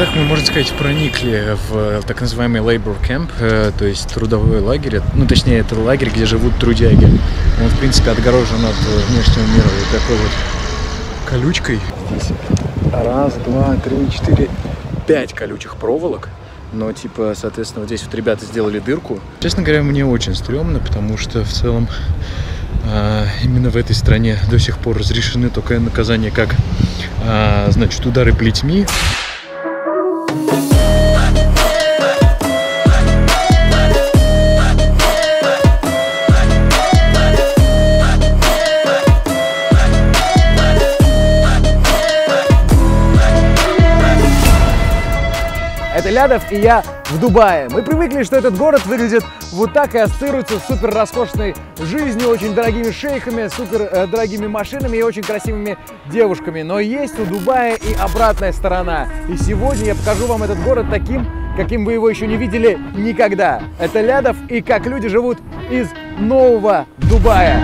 так мы, можно сказать, проникли в так называемый labor camp, то есть трудовой лагерь. Ну, точнее, это лагерь, где живут трудяги. Он, в принципе, отгорожен от внешнего мира вот такой вот колючкой. Здесь 1, 2, 3, 4, 5 колючих проволок. Но, типа, соответственно, вот здесь вот ребята сделали дырку. Честно говоря, мне очень стрёмно, потому что в целом именно в этой стране до сих пор разрешены только наказания, как, значит, удары плетьми. Это Лядов, и я в Дубае. Мы привыкли, что этот город выглядит вот так и ассоциируется с супер роскошной жизнью, очень дорогими шейхами, супер дорогими машинами и очень красивыми девушками. Но есть у Дубая и обратная сторона. И сегодня я покажу вам этот город таким, каким вы его еще не видели никогда. Это Лядов и как люди живут из нового Дубая.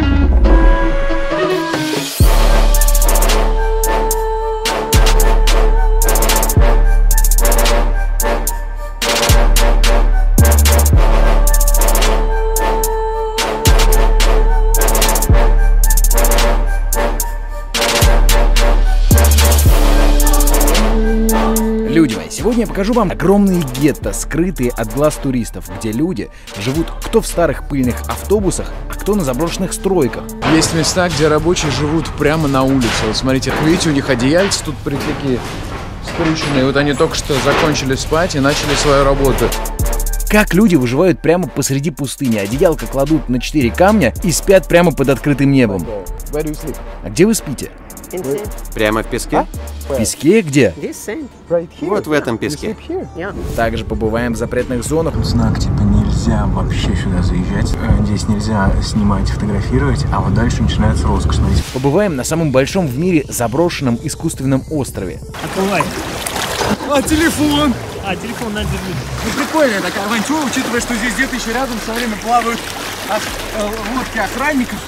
Люди мои, сегодня я покажу вам огромные гетто, скрытые от глаз туристов, где люди живут кто в старых пыльных автобусах, а кто на заброшенных стройках. Есть места, где рабочие живут прямо на улице. Вот смотрите, видите, у них одеяльца тут такие скрученные. Вот они только что закончили спать и начали свою работу. Как люди выживают прямо посреди пустыни, одеялко кладут на 4 камня и спят прямо под открытым небом. А где вы спите? Прямо в песке? В песке где? Вот в этом песке. Также побываем в запретных зонах. Знак типа нельзя вообще сюда заезжать. Здесь нельзя снимать, фотографировать, а вот дальше начинается роскошь. Смотрите. Побываем на самом большом в мире заброшенном искусственном острове. Открывай. Телефон! Телефон надо держать. Ну прикольная такая авантюра, учитывая, что здесь где-то еще рядом все время плавают лодки охранников.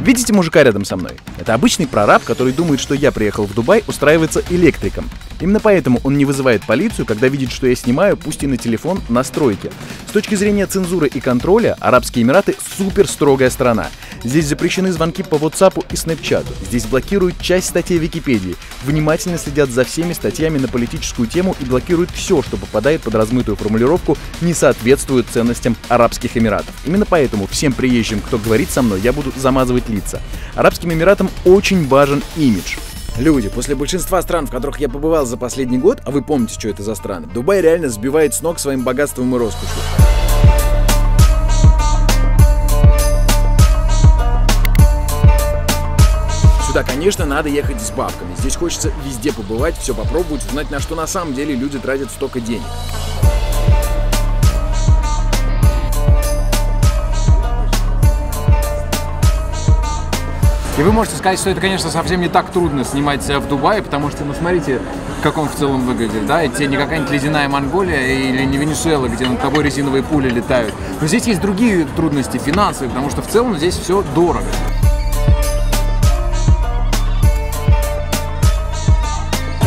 Видите мужика рядом со мной? Это обычный прораб, который думает, что я приехал в Дубай устраиваться электриком. Именно поэтому он не вызывает полицию, когда видит, что я снимаю, пусть и на телефон, настройки. С точки зрения цензуры и контроля, Арабские Эмираты супер строгая страна. Здесь запрещены звонки по WhatsApp и Snapchat. Здесь блокируют часть статей Википедии. Внимательно следят за всеми статьями на политическую тему и блокируют все, что попадает под размытую формулировку «не соответствует ценностям Арабских Эмиратов». Именно поэтому всем приезжим, кто говорит со мной, я буду замазывать лица. Арабским Эмиратам очень важен имидж. Люди, после большинства стран, в которых я побывал за последний год, а вы помните, что это за страны, Дубай реально сбивает с ног своим богатством и роскошью. Сюда, конечно, надо ехать с бабками. Здесь хочется везде побывать, все попробовать, узнать, на что на самом деле люди тратят столько денег. И вы можете сказать, что это, конечно, совсем не так трудно снимать в Дубае, потому что, ну, смотрите, как он в целом выглядит, да, это не какая-нибудь ледяная Монголия или не Венесуэла, где над тобой резиновые пули летают. Но здесь есть другие трудности, финансовые, потому что в целом здесь все дорого.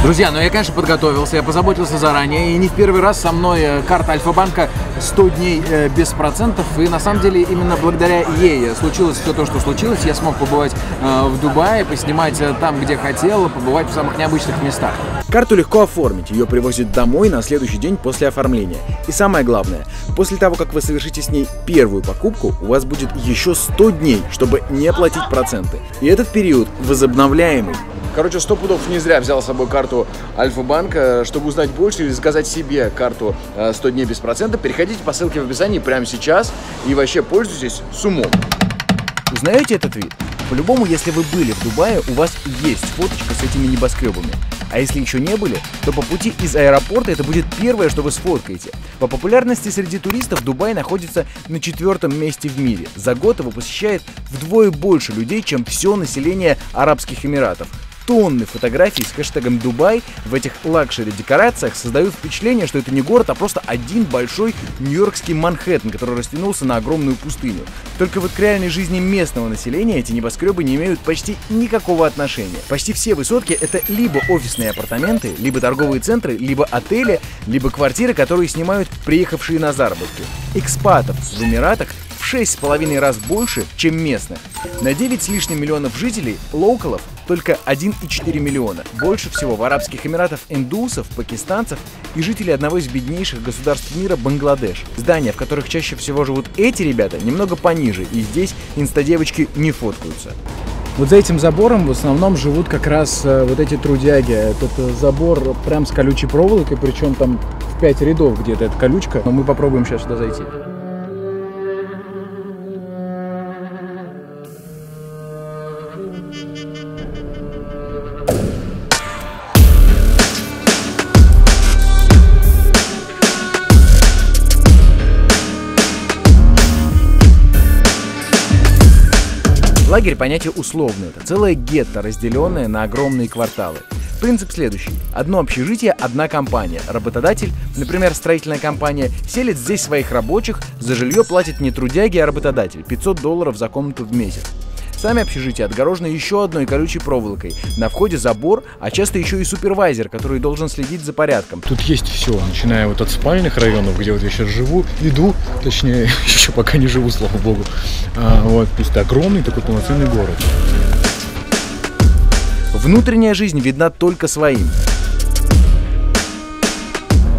Друзья, ну я, конечно, подготовился, я позаботился заранее, и не в первый раз со мной карта Альфа-банка 100 дней без процентов, и на самом деле именно благодаря ей случилось все то, что случилось. Я смог побывать в Дубае, поснимать там, где хотел, побывать в самых необычных местах. Карту легко оформить, ее привозят домой на следующий день после оформления. И самое главное, после того, как вы совершите с ней первую покупку, у вас будет еще 100 дней, чтобы не платить проценты. И этот период возобновляемый. Короче, 100 пудов не зря взял с собой карту Альфа-банка. Чтобы узнать больше или заказать себе карту 100 дней без процентов, переходите по ссылке в описании прямо сейчас и вообще пользуйтесь с умом. Узнаете этот вид? По-любому, если вы были в Дубае, у вас есть фоточка с этими небоскребами. А если еще не были, то по пути из аэропорта это будет первое, что вы сфоткаете. По популярности среди туристов Дубай находится на 4-м месте в мире. За год его посещает вдвое больше людей, чем все население Арабских Эмиратов. тонны фотографий с хэштегом «Дубай» в этих лакшери-декорациях создают впечатление, что это не город, а просто один большой нью-йоркский Манхэттен, который растянулся на огромную пустыню. Только вот к реальной жизни местного населения эти небоскребы не имеют почти никакого отношения. Почти все высотки — это либо офисные апартаменты, либо торговые центры, либо отели, либо квартиры, которые снимают приехавшие на заработки. Экспатов в Эмиратах в 6,5 раз больше, чем местных. На 9 с лишним миллионов жителей локалов только 1,4 миллиона. Больше всего в Арабских Эмиратах индусов, пакистанцев и жителей одного из беднейших государств мира — Бангладеш. Здания, в которых чаще всего живут эти ребята, немного пониже, и здесь инстадевочки не фоткаются. Вот за этим забором в основном живут как раз вот эти трудяги. Этот забор прям с колючей проволокой, причем там в 5 рядов где-то эта колючка. Но мы попробуем сейчас сюда зайти. Лагерь — понятие условное. Это целое гетто, разделенное на огромные кварталы. Принцип следующий. Одно общежитие, одна компания. Работодатель, например, строительная компания, селит здесь своих рабочих, за жилье платит не трудяги, а работодатель. $500 за комнату в месяц. Сами общежития отгорожены еще одной колючей проволокой. На входе забор, а часто еще и супервайзер, который должен следить за порядком. Тут есть все, начиная вот от спальных районов, где вот я сейчас живу, точнее, еще пока не живу, слава богу. Вот, то есть огромный такой полноценный город. Внутренняя жизнь видна только своим.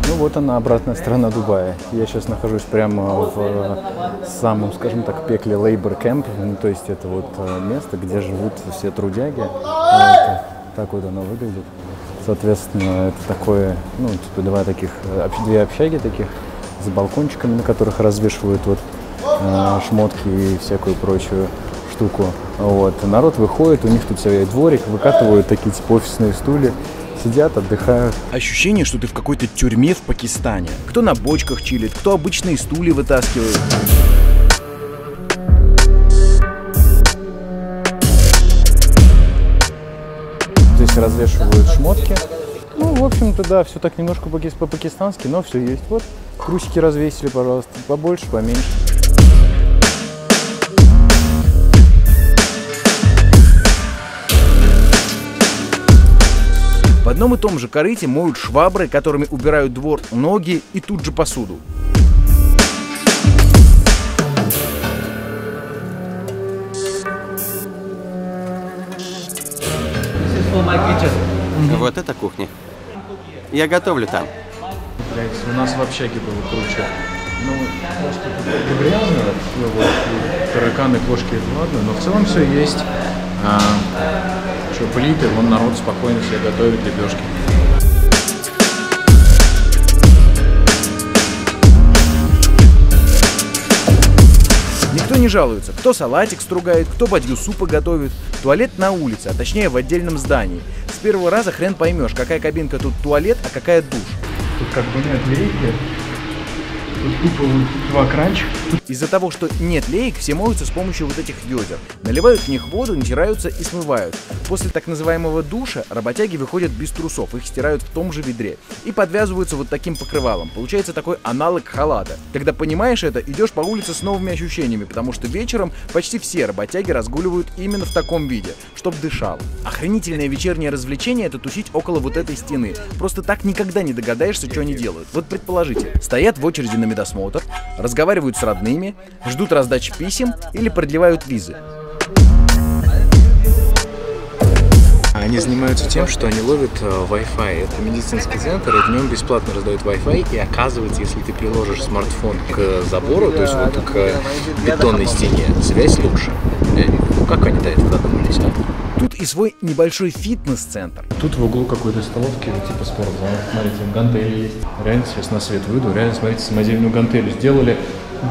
Ну вот она, обратная сторона Дубая. Я сейчас нахожусь прямо в самом, скажем так, пекле Labor Camp. Ну, то есть это вот место, где живут все трудяги. Вот, так вот оно выглядит. Соответственно, это такое, ну, типа две общаги таких с балкончиками, на которых развешивают вот шмотки и всякую прочую штуку. Вот. Народ выходит, у них тут себе дворик, выкатывают такие типа офисные стулья. Сидят, отдыхают. Ощущение, что ты в какой-то тюрьме в Пакистане. Кто на бочках чилит, кто обычные стулья вытаскивает. Здесь развешивают шмотки. Ну, в общем-то, да, все так немножко по-пакистански, но все есть. Вот, трусики развесили, пожалуйста, побольше, поменьше. В одном и том же корыте моют швабры, которыми убирают двор, ноги и тут же посуду. Вот это кухня. Я готовлю там. Блять, у нас в общаге было круче. Ну, просто грязно, вот, тараканы, кошки, ладно, но в целом все есть. Что, плиты, вон народ спокойно себе готовит лепешки. Никто не жалуется. Кто салатик стругает, кто бадью супа готовит. Туалет на улице, а точнее в отдельном здании. С первого раза хрен поймешь, какая кабинка тут туалет, а какая душ. Тут как бы нет лейки. Тут тупо вот два кранчика. Из-за того, что нет леек, все моются с помощью вот этих ведер. Наливают в них воду, натираются и смывают. После так называемого душа работяги выходят без трусов, их стирают в том же ведре. И подвязываются вот таким покрывалом. Получается такой аналог халата. Когда понимаешь это, идешь по улице с новыми ощущениями, потому что вечером почти все работяги разгуливают именно в таком виде, чтоб дышал. Охренительное вечернее развлечение — это тусить около вот этой стены. Просто так никогда не догадаешься, что они делают. Вот предположите, стоят в очереди на медосмотр, разговаривают с родными, ждут раздачи писем или продлевают визы. Они занимаются тем, что они ловят Wi-Fi. Это медицинский центр, и в нем бесплатно раздают Wi-Fi. И оказывается, если ты приложишь смартфон к забору, то есть вот к бетонной стене, связь лучше. Ну как они до этого додумались, а? Тут и свой небольшой фитнес-центр. Тут в углу какой-то столовки, типа спортзал. Смотрите, гантели есть. Реально сейчас на свет выйду. Реально, смотрите, самодельную гантель сделали.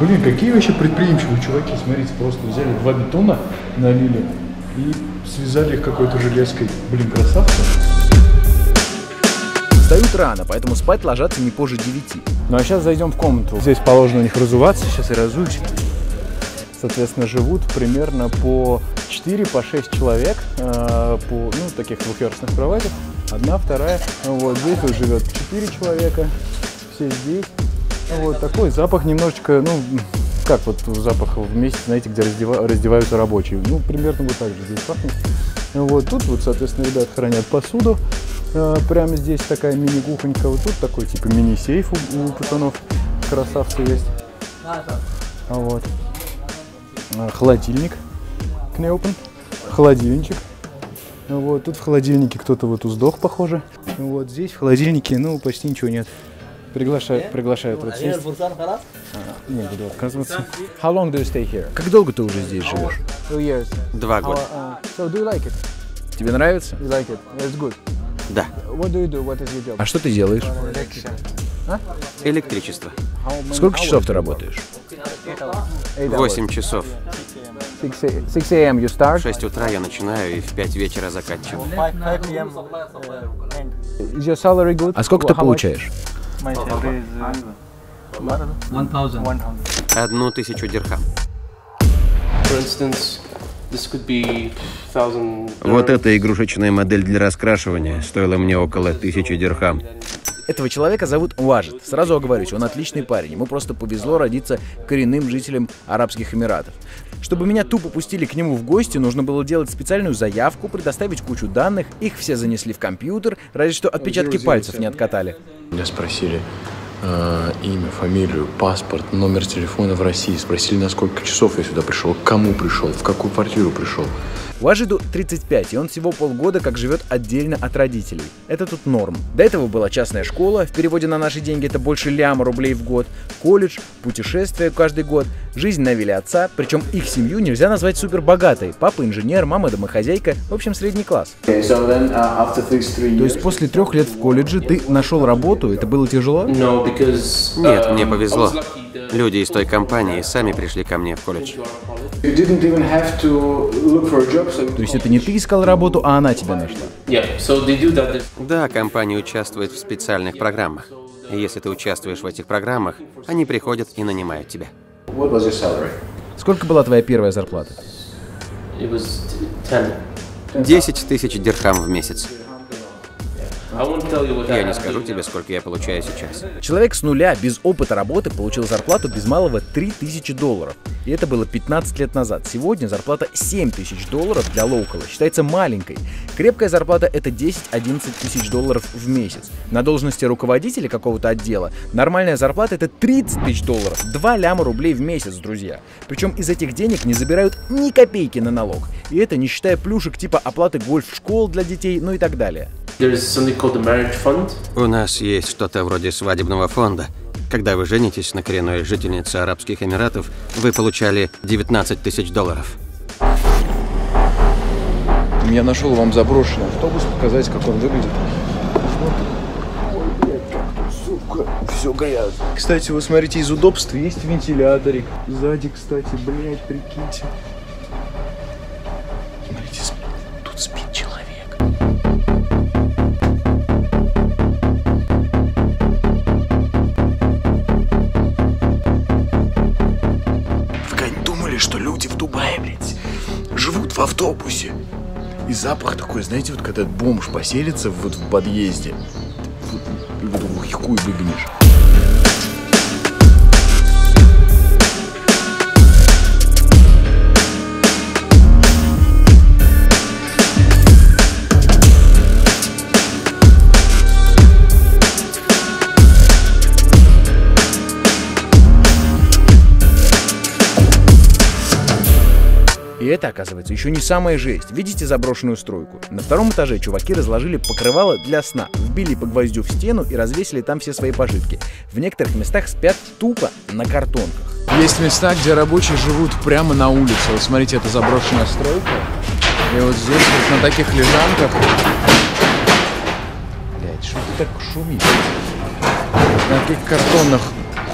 Блин, какие вообще предприимчивые чуваки. Смотрите, просто взяли 2 бетона, налили и связали их какой-то железкой. Блин, красавцы. Встают рано, поэтому спать ложатся не позже 9. Ну а сейчас зайдем в комнату. Здесь положено у них разуваться. Сейчас я разуюсь. соответственно, живут примерно по 4-6 человек, по таких двухъярусных кроватях. Одна, вторая. Вот здесь вот живет 4 человека, все здесь. Вот такой запах немножечко, как вот запах в месте, знаете, где раздеваются рабочие. Примерно вот так же здесь пахнет. Вот тут вот, соответственно, ребят хранят посуду. Прямо здесь такая мини-кухонька. Вот тут такой типа мини-сейф у пацанов. Красавцы есть. Вот. Холодильник. Кнеопен. Холодильничек. Вот. Тут в холодильнике кто-то вот сдох, похоже. Вот здесь в холодильнике, почти ничего нет. Приглашают вот здесь. Не буду отказываться. How long do you stay here? Как долго ты уже здесь живешь? 2 years. 2 года. So do you like it? Тебе нравится? You like it? It's good. Да. What do you do? What is your job? А что ты делаешь? Электричество. Сколько часов ты работаешь? 8 часов. 6 a.m. you В start. 6 утра я начинаю и в 5 вечера заканчиваю. Is your salary good? А сколько ты How much? получаешь? 1000 дирхам. Вот эта игрушечная модель для раскрашивания стоила мне около 1000 дирхам. Этого человека зовут Важид. Сразу оговорюсь, он отличный парень. Ему просто повезло родиться коренным жителем Арабских Эмиратов. Чтобы меня тупо пустили к нему в гости, нужно было делать специальную заявку, предоставить кучу данных, их все занесли в компьютер, разве что отпечатки пальцев не откатали. Меня спросили имя, фамилию, паспорт, номер телефона в России. Спросили, на сколько часов я сюда пришел, к кому пришел, в какую квартиру пришел. Важиду 35, и он всего полгода как живет отдельно от родителей. Это тут норм. До этого была частная школа, в переводе на наши деньги это больше ляма рублей в год, колледж, путешествия каждый год, жизнь на вилле отца, причем их семью нельзя назвать супер богатой. Папа инженер, мама домохозяйка, в общем средний класс. То есть после 3 лет в колледже ты нашел работу, это было тяжело? Нет, мне повезло. Люди из той компании сами пришли ко мне в колледж. То есть это не ты искал работу, а она тебя нашла? Да, компания участвует в специальных программах. И если ты участвуешь в этих программах, они приходят и нанимают тебя. Сколько была твоя первая зарплата? 10 000 дирхам в месяц. Я не скажу тебе, сколько я получаю сейчас. Человек с нуля, без опыта работы, получил зарплату без малого $3000. И это было 15 лет назад. Сегодня зарплата $7000 для лоукала считается маленькой. Крепкая зарплата — это 10-11 тысяч долларов в месяц. На должности руководителя какого-то отдела нормальная зарплата — это $30 000. 2 ляма рублей в месяц, друзья. Причем из этих денег не забирают ни копейки на налог. И это не считая плюшек типа оплаты гольф-школ для детей, ну и так далее. У нас есть что-то вроде свадебного фонда. Когда вы женитесь на коренной жительнице Арабских Эмиратов, вы получали $19 000. Я нашел вам заброшенный автобус, показать, как он выглядит. Все горят. Кстати, вы смотрите, из удобств есть вентиляторик. Сзади, кстати, блять, прикиньте. Смотрите, тут спит человек. Что люди в Дубае, блядь, живут в автобусе. И запах такой, знаете, вот когда бомж поселится вот в подъезде, и вот хуй выгонишь. И это, оказывается, еще не самая жесть. Видите заброшенную стройку? На 2-м этаже чуваки разложили покрывало для сна, вбили по гвоздю в стену и развесили там все свои пожитки. В некоторых местах спят тупо на картонках. Есть места, где рабочие живут прямо на улице. Вот смотрите, это заброшенная стройка. И вот здесь вот на таких лежанках... Блядь, что ты так шумишь? На таких картонных...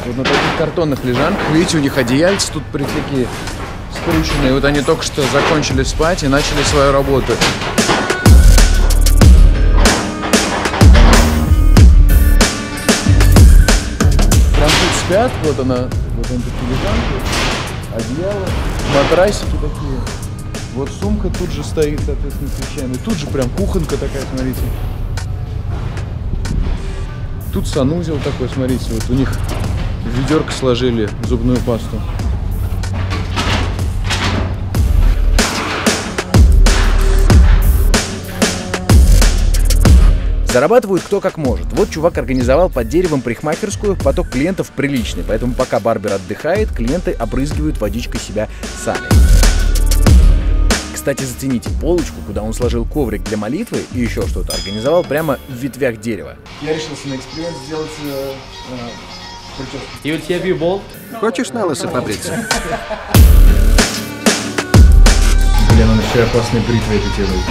Вот на таких картонных лежанках, видите, у них одеяльца тут такие... скрученные. Вот они только что закончили спать и начали свою работу. Прям тут спят, вот она, вот они такие лежанки. А одеяло, матрасики такие. Вот сумка тут же стоит, соответственно, с вещами. Тут же прям кухонка такая, смотрите. Тут санузел такой, смотрите, вот у них в ведерко сложили зубную пасту. Зарабатывают кто как может. Вот чувак организовал под деревом парикмахерскую, поток клиентов приличный, поэтому пока барбер отдыхает, клиенты обрызгивают водичкой себя сами. Кстати, зацените полочку, куда он сложил коврик для молитвы и еще что-то организовал прямо в ветвях дерева. Я решился на эксперимент сделать прическу. Хочешь на лысо побриться? Блин, он еще и опасной бритвой это делает.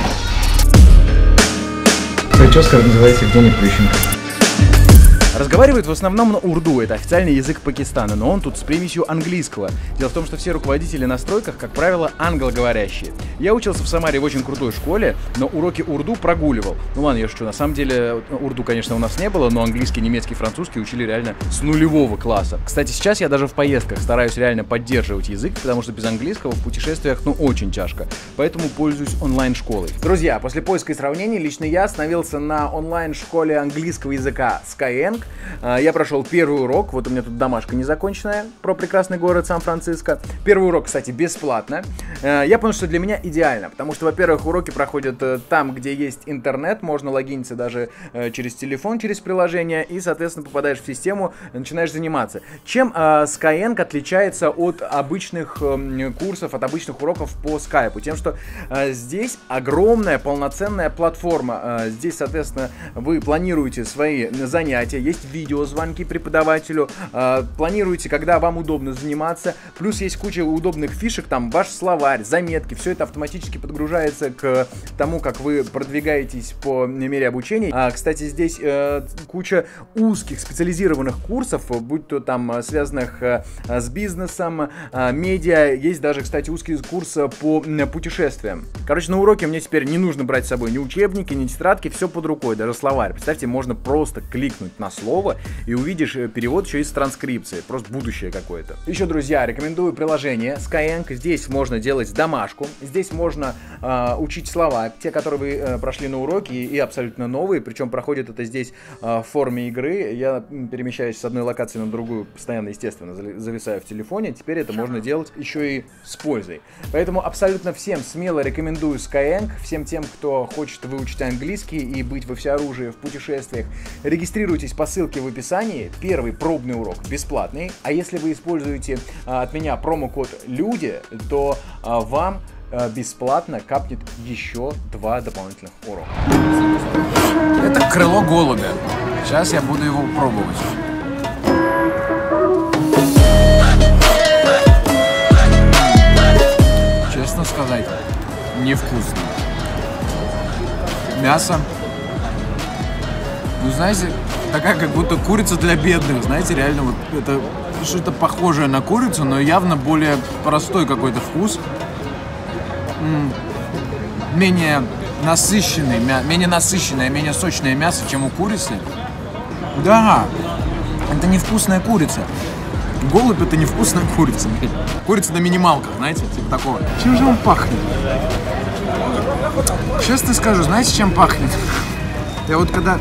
Прическа называется «Евгений Плющенко». Разговаривает в основном на урду, это официальный язык Пакистана, но он тут с примесью английского. Дело в том, что все руководители на стройках, как правило, англоговорящие. Я учился в Самаре в очень крутой школе, но уроки урду прогуливал. Ну ладно, я шучу, на самом деле урду, конечно, у нас не было, но английский, немецкий, французский учили реально с нулевого класса. Кстати, сейчас я даже в поездках стараюсь реально поддерживать язык, потому что без английского в путешествиях, очень тяжко. Поэтому пользуюсь онлайн-школой. Друзья, после поиска и сравнений лично я остановился на онлайн-школе английского языка Skyeng. Я прошел первый урок, вот у меня тут домашка незаконченная про прекрасный город Сан-Франциско. Первый урок, кстати, бесплатно. Я понял, что для меня идеально, потому что, во-первых, уроки проходят там, где есть интернет, можно логиниться даже через телефон, через приложение, и, соответственно, попадаешь в систему, начинаешь заниматься. Чем Skyeng отличается от обычных курсов, от обычных уроков по скайпу? Тем, что здесь огромная полноценная платформа. Здесь, соответственно, вы планируете свои занятия, есть видеозвонки преподавателю, планируете, когда вам удобно заниматься, плюс есть куча удобных фишек, там ваш словарь, заметки, все это автоматически подгружается к тому, как вы продвигаетесь по мере обучения. Кстати, здесь куча узких специализированных курсов, будь то там связанных с бизнесом, медиа, есть даже, кстати, узкий курс по путешествиям. Короче, на уроке мне теперь не нужно брать с собой ни учебники, ни тетрадки, все под рукой, даже словарь. Представьте, можно просто кликнуть на слово и увидишь перевод еще из транскрипции. Просто будущее какое-то. Еще, друзья, рекомендую приложение Skyeng. Здесь можно делать домашку. Здесь можно учить слова, те, которые вы прошли на уроке, и абсолютно новые. Причем проходит это здесь в форме игры. Я перемещаюсь с одной локации на другую, постоянно, естественно, зависаю в телефоне. Теперь это можно делать еще и с пользой. Поэтому абсолютно всем смело рекомендую Skyeng. Всем тем, кто хочет выучить английский и быть во всеоружии в путешествиях, регистрируйтесь по ссылке в описании. Первый пробный урок бесплатный. А если вы используете от меня промокод LÜDI, то вам бесплатно капнет еще 2 дополнительных урока. Это крыло голубя. Сейчас я буду его пробовать. Честно сказать, невкусно. Мясо. Знаете, такая как будто курица для бедных. Знаете, реально вот это что-то похожее на курицу, но явно более простой какой-то вкус. Менее насыщенное, менее сочное мясо, чем у курицы. Да, это невкусная курица. Голубь — это невкусная курица. Курица на минималках, знаете, типа такого. Чем же он пахнет? Честно скажу, знаете, чем пахнет? Я вот когда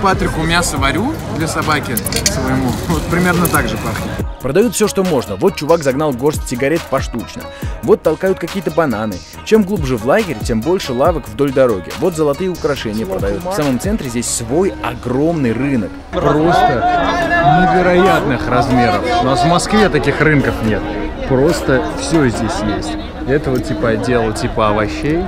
Патрику мясо варю для собаки своему, вот примерно так же пахнет. Продают все, что можно. Вот чувак загнал горсть сигарет поштучно. Вот толкают какие-то бананы. Чем глубже в лагерь, тем больше лавок вдоль дороги. Вот золотые украшения продают. В самом центре здесь свой огромный рынок. Просто невероятных размеров. У нас в Москве таких рынков нет. Просто все здесь есть. Это вот типа отдел типа овощей.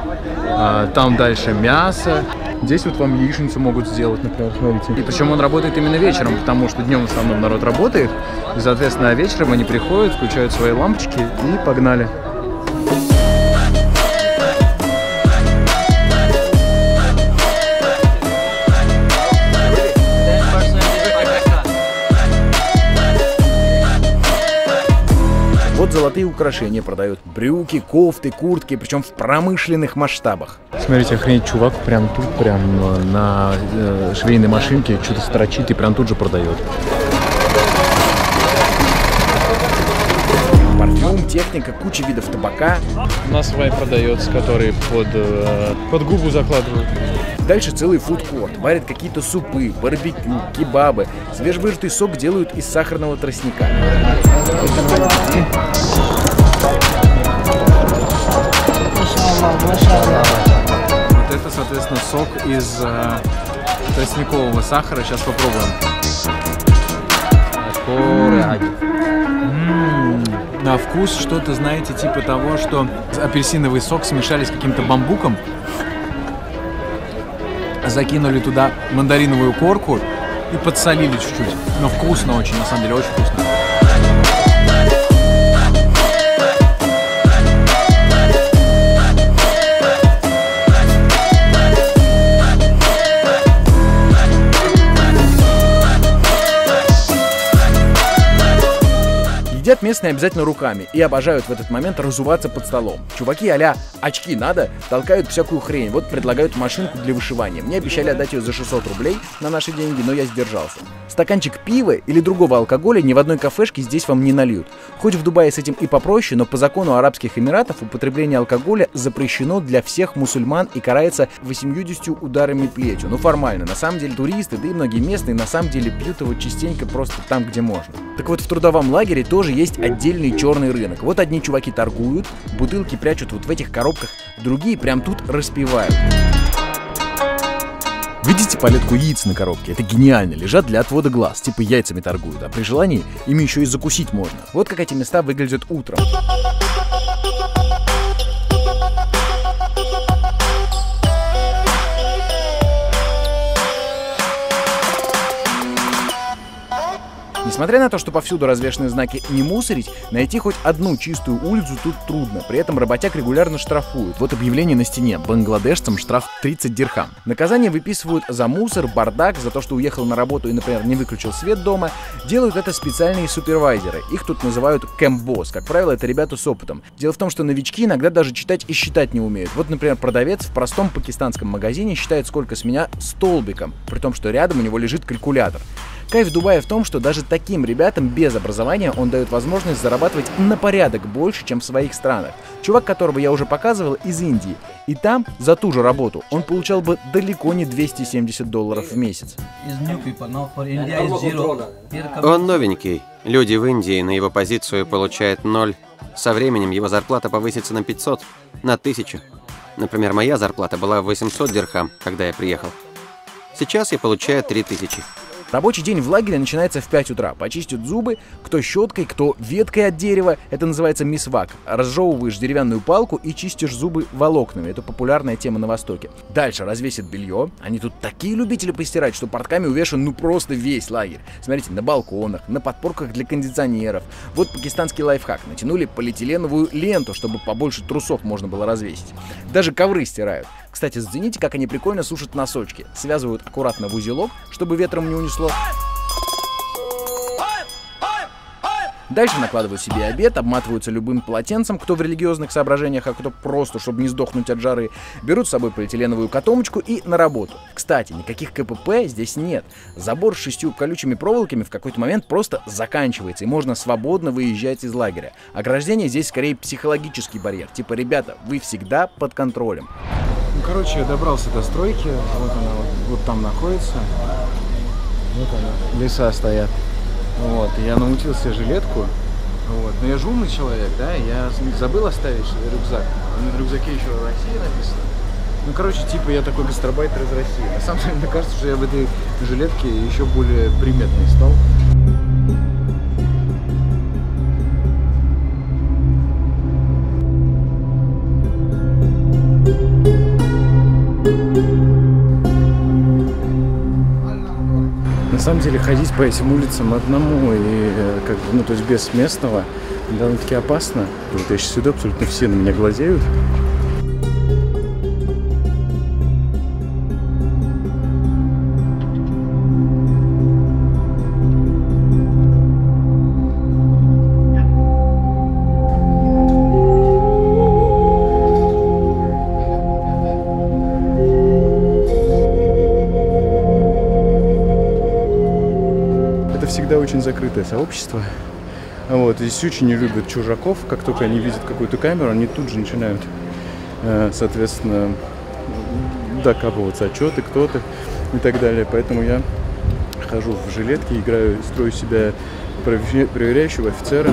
Там дальше мясо. Здесь вот вам яичницу могут сделать, например, смотрите. И причем он работает именно вечером, потому что днем в основном народ работает. И, соответственно, вечером они приходят, включают свои лампочки и погнали. Вот золотые украшения продают. Брюки, кофты, куртки, причем в промышленных масштабах. Смотрите, охренеть, чувак прям тут, прям на швейной машинке что-то строчит и прям тут же продает. Парфюм парфюм, техника, куча видов табака. У нас вайн продается, который под губу закладывают. Дальше целый фудкорт. Варят какие-то супы, барбекю, кебабы. Свежевыжатый сок делают из сахарного тростника. Вот это, соответственно, сок из тростникового сахара. Сейчас попробуем. На вкус что-то, знаете, типа того, что апельсиновый сок смешали с каким-то бамбуком, закинули туда мандариновую корку и подсолили чуть-чуть. Но вкусно очень, на самом деле, очень вкусно. Едят местные обязательно руками и обожают в этот момент разуваться под столом. Чуваки а-ля «очки надо» толкают всякую хрень, вот предлагают машинку для вышивания. Мне обещали отдать ее за 600 рублей на наши деньги, но я сдержался. Стаканчик пива или другого алкоголя ни в одной кафешке здесь вам не нальют. Хоть в Дубае с этим и попроще, но по закону Арабских Эмиратов употребление алкоголя запрещено для всех мусульман и карается 80 ударами плетью. Ну формально, на самом деле туристы, да и многие местные на самом деле пьют его частенько просто там, где можно. Так вот в трудовом лагере тоже есть отдельный черный рынок. Вот одни чуваки торгуют, бутылки прячут вот в этих коробках, другие прям тут распивают. Видите палетку яиц на коробке? Это гениально. Лежат для отвода глаз, типа яйцами торгуют. А при желании ими еще и закусить можно. Вот как эти места выглядят утром. Несмотря на то, что повсюду развешаны знаки «не мусорить», найти хоть одну чистую улицу тут трудно. При этом работяг регулярно штрафуют. Вот объявление на стене. Бангладешцам штраф 30 дирхам. Наказание выписывают за мусор, бардак, за то, что уехал на работу и, например, не выключил свет дома. Делают это специальные супервайзеры. Их тут называют кэмп-босс. Как правило, это ребята с опытом. Дело в том, что новички иногда даже читать и считать не умеют. Вот, например, продавец в простом пакистанском магазине считает, сколько с меня столбиком, при том, что рядом у него лежит калькулятор. Кайф Дубая в том, что даже таким ребятам без образования он дает возможность зарабатывать на порядок больше, чем в своих странах. Чувак, которого я уже показывал, из Индии. И там за ту же работу он получал бы далеко не $270 в месяц. Он новенький. Люди в Индии на его позицию получают 0. Со временем его зарплата повысится на 500, на 1000. Например, моя зарплата была 800 дирхам, когда я приехал. Сейчас я получаю 3000. Рабочий день в лагере начинается в 5 утра. Почистят зубы, кто щеткой, кто веткой от дерева. Это называется мисвак. Разжевываешь деревянную палку и чистишь зубы волокнами. Это популярная тема на Востоке. Дальше развесят белье. Они тут такие любители постирать, что портками увешан ну просто весь лагерь. Смотрите, на балконах, на подпорках для кондиционеров. Вот пакистанский лайфхак. Натянули полиэтиленовую ленту, чтобы побольше трусов можно было развесить. Даже ковры стирают. Кстати, зацените, как они прикольно сушат носочки. Связывают аккуратно в узелок, чтобы ветром не унесло. Дальше накладывают себе обед, обматываются любым полотенцем, кто в религиозных соображениях, а кто просто, чтобы не сдохнуть от жары. Берут с собой полиэтиленовую котомочку и на работу. Кстати, никаких КПП здесь нет. Забор с 6 колючими проволоками в какой-то момент просто заканчивается, и можно свободно выезжать из лагеря. Ограждение здесь скорее психологический барьер. Типа, ребята, вы всегда под контролем. Ну, короче, я добрался до стройки. Вот она вот там находится. Вот она. Леса стоят. Вот, я научился себе жилетку, вот, но я же умный человек, да, я забыл оставить рюкзак, на рюкзаке еще Россия написано. Ну, короче, типа я такой гастарбайтер из России. На самом деле, мне кажется, что я в этой жилетке еще более приметный стал. На самом деле ходить по этим улицам одному и как бы, ну, то есть без местного довольно-таки опасно. Вот я сейчас иду, абсолютно все на меня глазеют. Всегда очень закрытое сообщество. Вот, здесь очень не любят чужаков. Как только они видят какую-то камеру, они тут же начинают, соответственно, докапываться, что ты, кто ты и так далее. Поэтому я хожу в жилетке, играю, строю себя проверяющего офицера.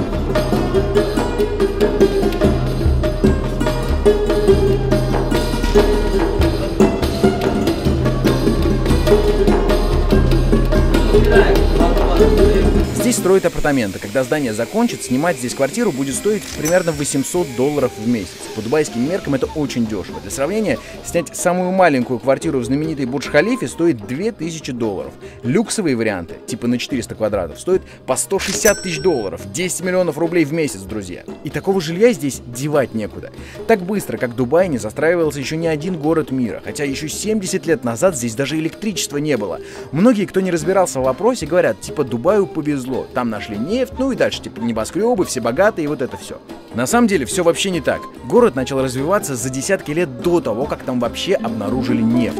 Здесь строят апартаменты. Когда здание закончит, снимать здесь квартиру будет стоить примерно $800 в месяц. По дубайским меркам это очень дешево. Для сравнения, снять самую маленькую квартиру в знаменитой Бурдж-Халифе стоит $2000. Люксовые варианты, типа на 400 квадратов, стоят по $160 000. 10 миллионов рублей в месяц, друзья. И такого жилья здесь девать некуда. Так быстро, как Дубай, не застраивался еще ни один город мира. Хотя еще 70 лет назад здесь даже электричества не было. Многие, кто не разбирался в вопросе, говорят, типа Дубаю повезло. Там нашли нефть, ну и дальше типа небоскребы, все богатые и вот это все. На самом деле все вообще не так. Город начал развиваться за десятки лет до того, как там вообще обнаружили нефть.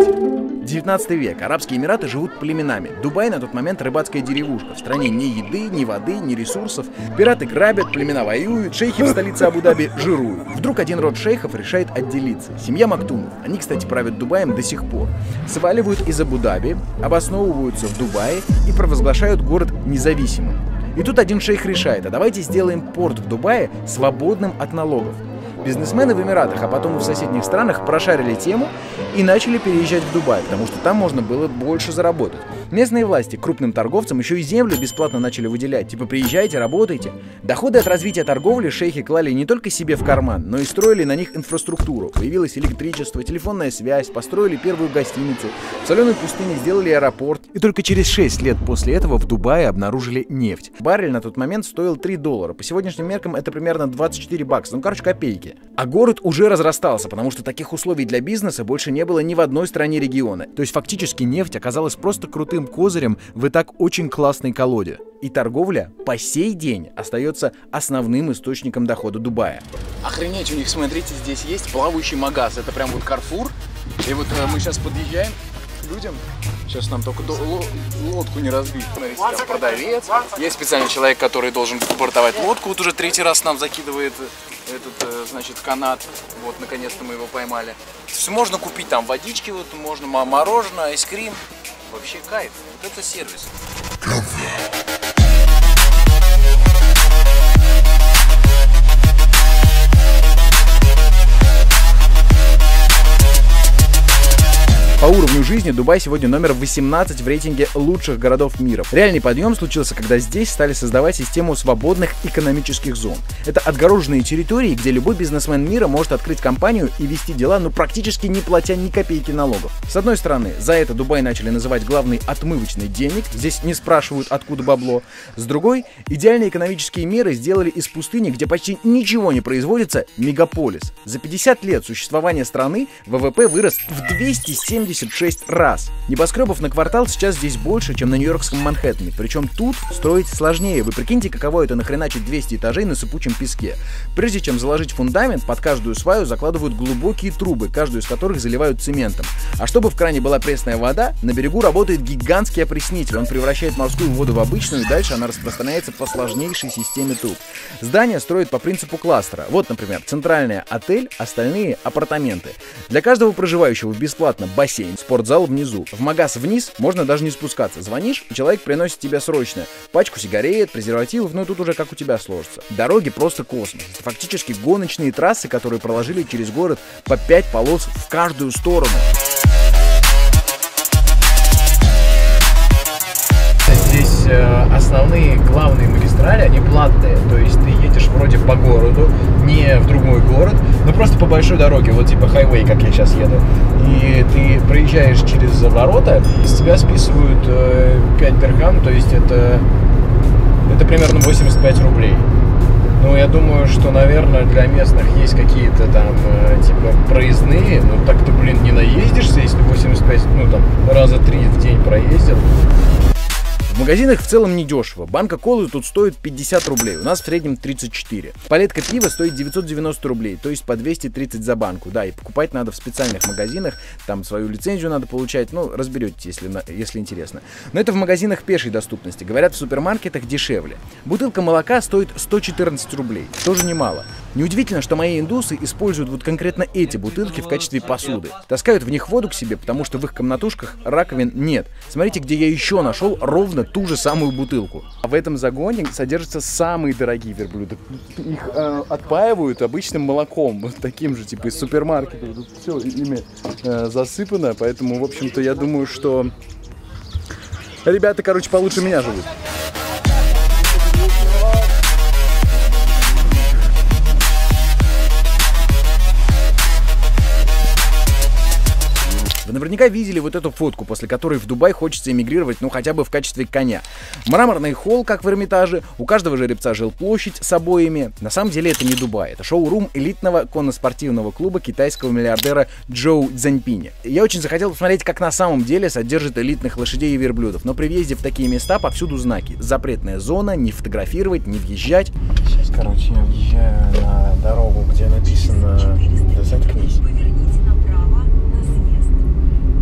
19 век. Арабские Эмираты живут племенами. Дубай на тот момент рыбацкая деревушка. В стране ни еды, ни воды, ни ресурсов. Пираты грабят, племена воюют, шейхи в столице Абу-Даби жируют. Вдруг один род шейхов решает отделиться. Семья Мактумов. Они, кстати, правят Дубаем до сих пор. Сваливают из Абу-Даби, обосновываются в Дубае и провозглашают город независимым. И тут один шейх решает, а давайте сделаем порт в Дубае свободным от налогов. Бизнесмены в Эмиратах, а потом и в соседних странах прошарили тему и начали переезжать в Дубай, потому что там можно было больше заработать. Местные власти крупным торговцам еще и землю бесплатно начали выделять, типа приезжайте, работайте. Доходы от развития торговли шейхи клали не только себе в карман, но и строили на них инфраструктуру. Появилось электричество, телефонная связь, построили первую гостиницу, в соленой пустыне сделали аэропорт. И только через 6 лет после этого в Дубае обнаружили нефть. Баррель на тот момент стоил $3. По сегодняшним меркам это примерно $24. Ну, короче, копейки. А город уже разрастался, потому что таких условий для бизнеса больше не было ни в одной стране региона. То есть фактически нефть оказалась просто крутым козырем в и так очень классной колоде. И торговля по сей день остается основным источником дохода Дубая. Охренеть, у них, смотрите, здесь есть плавающий магаз. Это прям вот Carrefour. И вот мы сейчас подъезжаем к людям. Сейчас нам только лодку не разбить. Смотрите, там продавец. Есть специальный человек, который должен бортовать лодку. Вот уже 3-й раз нам закидывает этот, значит, канат. Вот, наконец-то мы его поймали. Все можно купить там водички, вот можно мороженое, айскрим. Вообще кайф. Вот это сервис. По уровню жизни Дубай сегодня номер 18 в рейтинге лучших городов мира. Реальный подъем случился, когда здесь стали создавать систему свободных экономических зон. Это отгороженные территории, где любой бизнесмен мира может открыть компанию и вести дела, но практически не платя ни копейки налогов. С одной стороны, за это Дубай начали называть главный отмывочный денег, здесь не спрашивают, откуда бабло. С другой, идеальные экономические меры сделали из пустыни, где почти ничего не производится, мегаполис. За 50 лет существования страны ВВП вырос в 276 раз. Небоскребов на квартал сейчас здесь больше, чем на нью-йоркском Манхэттене. Причем тут строить сложнее. Вы прикиньте, каково это нахреначить 200 этажей на сыпучем песке. Прежде чем заложить фундамент, под каждую сваю закладывают глубокие трубы, каждую из которых заливают цементом. А чтобы в кране была пресная вода, на берегу работает гигантский опреснитель. Он превращает морскую воду в обычную, и дальше она распространяется по сложнейшей системе труб. Здания строят по принципу кластера. Вот, например, центральный отель, остальные апартаменты. Для каждого проживающего бесплатно бассейн, спортзал внизу. В магаз вниз можно даже не спускаться. Звонишь, и человек приносит тебе срочно пачку сигарет, презервативов, ну тут уже как у тебя сложится. Дороги просто космос. Это фактически гоночные трассы, которые проложили через город по 5 полос в каждую сторону. Здесь основные главные магистрали, они платные, то есть ты едешь вроде по городу, не в другой город, но просто по большой дороге, вот типа хайвей, как я сейчас еду. И ты проезжаешь через ворота, и с тебя списывают 5 дирхам, то есть это примерно 85 рублей. Ну, я думаю, что, наверное, для местных есть какие-то там, типа, проездные, но так ты, блин, не наездишься, если 85, ну, там, раза 3 в день проездил. В магазинах в целом недешево. Банка колы тут стоит 50 рублей, у нас в среднем 34. Палетка пива стоит 990 рублей, то есть по 230 за банку. Да, и покупать надо в специальных магазинах, там свою лицензию надо получать, ну, разберетесь, если интересно. Но это в магазинах пешей доступности. Говорят, в супермаркетах дешевле. Бутылка молока стоит 114 рублей, тоже немало. Неудивительно, что мои индусы используют вот конкретно эти бутылки в качестве посуды. Таскают в них воду к себе, потому что в их комнатушках раковин нет. Смотрите, где я еще нашел ровно ту же самую бутылку. А в этом загоне содержатся самые дорогие верблюды. Их отпаивают обычным молоком, вот таким же, типа из супермаркета. Тут все ими засыпано, поэтому, в общем-то, я думаю, что ребята, короче, получше меня живут. Вы наверняка видели вот эту фотку, после которой в Дубай хочется эмигрировать, ну хотя бы в качестве коня. Мраморный холл, как в Эрмитаже, у каждого жеребца жилплощадь с обоями. На самом деле это не Дубай, это шоу-рум элитного конноспортивного клуба китайского миллиардера Джоу Цзяньпиня. Я очень захотел посмотреть, как на самом деле содержат элитных лошадей и верблюдов, но при въезде в такие места повсюду знаки. Запретная зона, не фотографировать, не въезжать. Сейчас, короче, я въезжаю на дорогу, где написано «Да заткнись».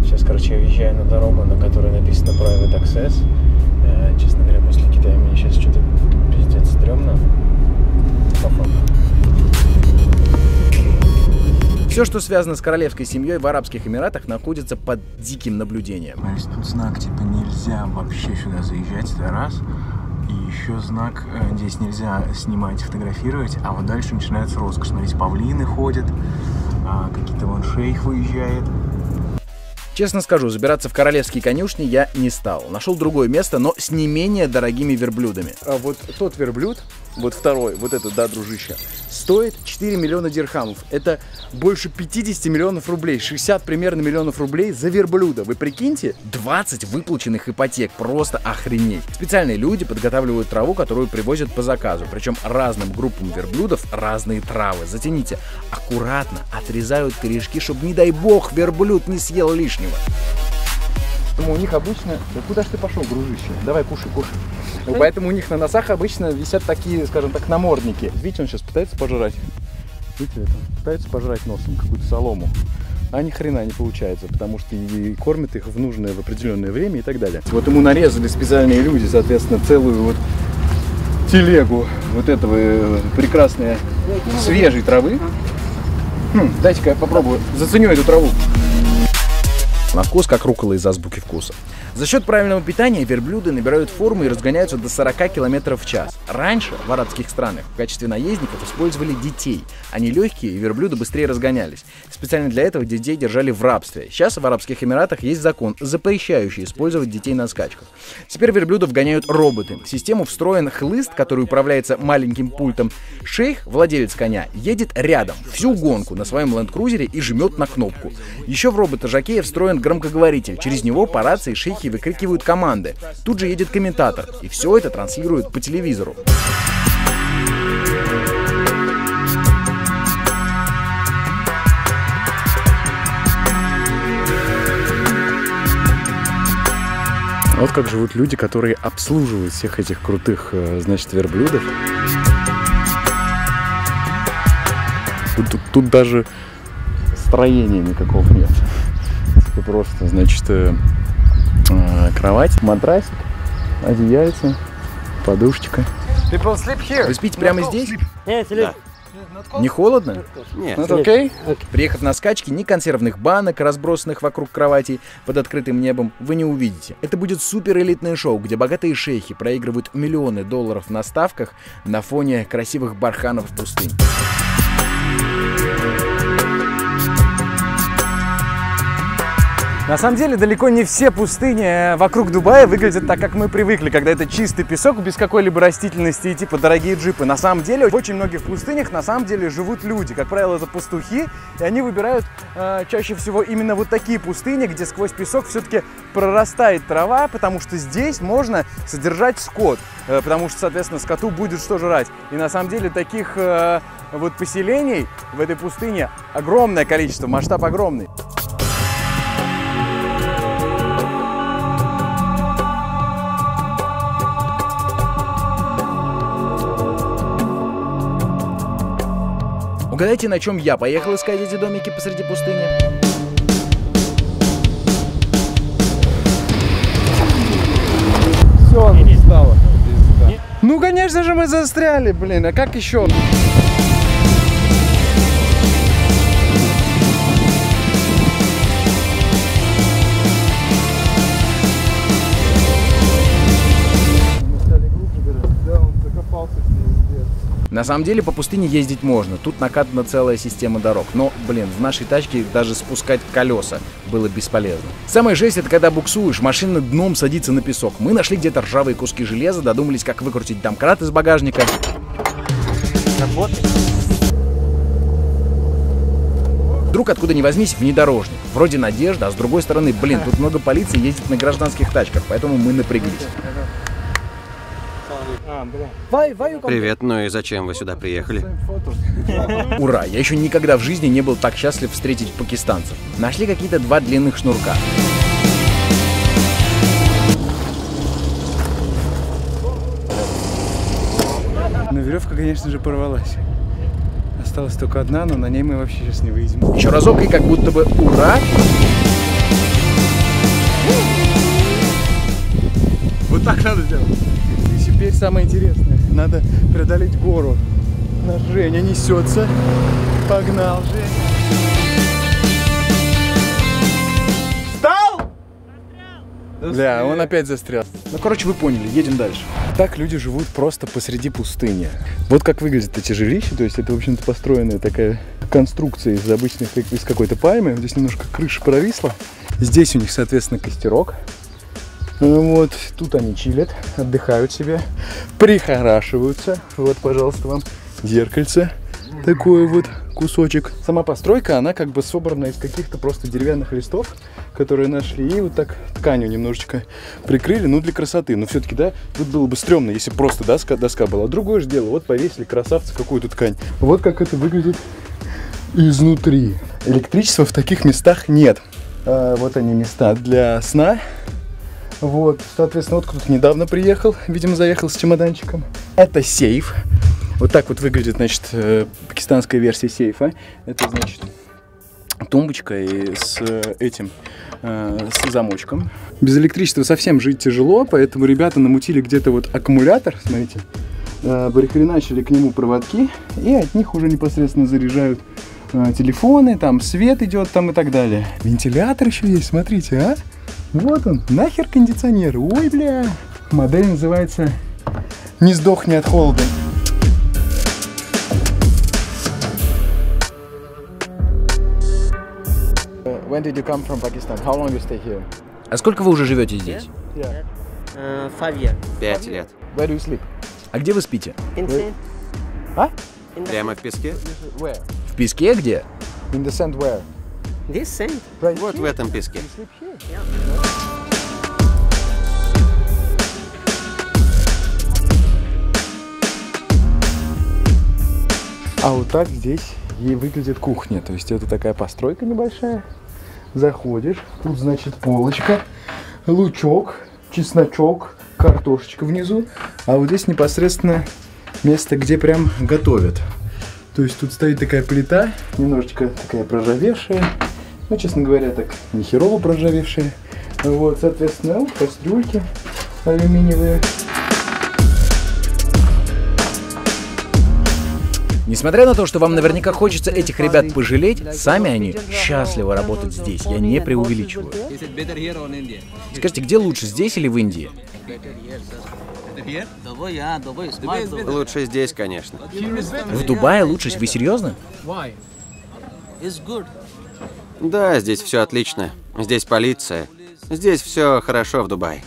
Сейчас, короче, я въезжаю на дорогу, на которой написано Private Access. Честно говоря, после Китая мне сейчас что-то пиздец стрёмно. Все, что связано с королевской семьей в Арабских Эмиратах, находится под диким наблюдением. Тут знак типа нельзя вообще сюда заезжать, это раз. И еще знак, здесь нельзя снимать, фотографировать, а вот дальше начинается роскошь. Смотрите, павлины ходят, какие-то вон шейх выезжает. Честно скажу, забираться в королевские конюшни я не стал. Нашел другое место, но с не менее дорогими верблюдами. А вот тот верблюд, вот второй, вот этот, да, дружище, стоит 4 миллиона дирхамов. Это больше 50 миллионов рублей, 60 примерно миллионов рублей за верблюда. Вы прикиньте, 20 выплаченных ипотек, просто охренеть. Специальные люди подготавливают траву, которую привозят по заказу. Причем разным группам верблюдов разные травы. Затяните, аккуратно отрезают корешки, чтобы, не дай бог, верблюд не съел лишнего. Поэтому у них обычно... Да куда ж ты пошел, дружище? Давай, кушай, кушай. Поэтому у них на носах обычно висят такие, скажем так, намордники. Видите, он сейчас пытается пожрать. Видите, это? Пытается пожрать носом какую-то солому. А ни хрена не получается, потому что и кормят их в нужное, в определенное время и так далее. Вот ему нарезали специальные люди, соответственно, целую вот телегу вот этого прекрасной свежей травы. Дайте-ка я попробую, заценю эту траву. На вкус как руккола из азбуки вкуса. За счет правильного питания верблюды набирают форму и разгоняются до 40 км в час. Раньше в арабских странах в качестве наездников использовали детей. Они легкие, и верблюды быстрее разгонялись. Специально для этого детей держали в рабстве. Сейчас в Арабских Эмиратах есть закон, запрещающий использовать детей на скачках. Теперь верблюдов гоняют роботы. В систему встроен хлыст, который управляется маленьким пультом. Шейх, владелец коня, едет рядом всю гонку на своем ленд-крузере и жмет на кнопку. Еще в робота-жокея встроен громкоговоритель. Через него по рации шейхи выкрикивают команды. Тут же едет комментатор. И все это транслируют по телевизору. Вот как живут люди, которые обслуживают всех этих крутых, значит, верблюдов. Тут даже строения никакого нет. Это просто, значит, кровать, матрасик, одеяльце, подушечка. Вы спите прямо здесь? Да. Не холодно? Нет. Okay. Приехав на скачки, ни консервных банок, разбросанных вокруг кроватей под открытым небом, вы не увидите. Это будет супер элитное шоу, где богатые шейхи проигрывают миллионы долларов на ставках на фоне красивых барханов пустынь. На самом деле, далеко не все пустыни вокруг Дубая выглядят так, как мы привыкли, когда это чистый песок без какой-либо растительности и типа дорогие джипы. На самом деле, в очень многих пустынях на самом деле живут люди. Как правило, это пастухи, и они выбирают чаще всего именно вот такие пустыни, где сквозь песок все-таки прорастает трава, потому что здесь можно содержать скот, потому что, соответственно, скоту будет что жрать. И на самом деле таких вот поселений в этой пустыне огромное количество, масштаб огромный. Угадайте, на чем я поехал искать эти домики посреди пустыни? Все, не стало. Ну, конечно же, мы застряли, блин, а как еще? На самом деле по пустыне ездить можно, тут накатана целая система дорог, но, блин, в нашей тачке даже спускать колеса было бесполезно. Самое жесть — это когда буксуешь, машина дном садится на песок. Мы нашли где-то ржавые куски железа, додумались, как выкрутить домкрат из багажника. Вдруг откуда ни возьмись внедорожник. Вроде надежда, а с другой стороны, блин, тут много полиции ездит на гражданских тачках, поэтому мы напряглись. Привет, ну и зачем вы сюда приехали? Ура! Я еще никогда в жизни не был так счастлив встретить пакистанцев. Нашли какие-то 2 длинных шнурка. Но веревка, конечно же, порвалась. Осталась только одна, но на ней мы вообще сейчас не выйдем. Еще разок и как будто бы ура! Вот так надо сделать. И теперь самое интересное. Надо преодолеть гору. Наш Женя несется. Погнал, Женя. Встал! Бля, он опять застрял. Ну, короче, вы поняли, едем дальше. Так люди живут просто посреди пустыни. Вот как выглядят эти жилища. То есть это, в общем-то, построенная такая конструкция из обычных, из какой-то пальмы. Здесь немножко крыша провисла. Здесь у них, соответственно, костерок. Вот, тут они чилят, отдыхают себе, прихорашиваются. Вот, пожалуйста, вам зеркальце. Такой вот кусочек. Сама постройка, она как бы собрана из каких-то просто деревянных листов, которые нашли, и вот так тканью немножечко прикрыли, ну, для красоты. Но все-таки, да, тут было бы стрёмно, если просто доска была. Другое же дело, вот повесили красавцы какую-то ткань. Вот как это выглядит изнутри. Электричества в таких местах нет. Вот они места для сна. Вот, соответственно, вот кто-то недавно приехал, видимо, заехал с чемоданчиком. Это сейф. Вот так вот выглядит, значит, пакистанская версия сейфа. Это, значит, тумбочка и с этим, с замочком. Без электричества совсем жить тяжело, поэтому ребята намутили где-то вот аккумулятор, смотрите, прихреначили к нему проводки, и от них уже непосредственно заряжают телефоны, там свет идет там и так далее. Вентилятор еще есть, смотрите, а? Вот он, нахер кондиционер, ой, бля. Модель называется «Не сдохни от холода». When did you come from Pakistan? How long you stay here? А сколько вы уже живете здесь? 5 years. 5 лет. Where do you sleep? А где вы спите? In sand. А? Прямо в песке? Where? В песке где? In the sand where? This sand. Right Вот в here. этом песке. You sleep here. А вот так здесь и выглядит кухня. То есть это такая постройка небольшая. Заходишь, тут, значит, полочка, лучок, чесночок, картошечка внизу. А вот здесь непосредственно место, где прям готовят. То есть тут стоит такая плита, немножечко такая проржавевшая. Ну, честно говоря, так не херово проржавевшая. Вот, соответственно, кастрюльки алюминиевые. Несмотря на то, что вам наверняка хочется этих ребят пожалеть, сами они счастливы работать здесь, я не преувеличиваю. Скажите, где лучше, здесь или в Индии? Лучше здесь, конечно. В Дубае лучше? Вы серьезно? Да, здесь все отлично. Здесь полиция. Здесь все хорошо в Дубае.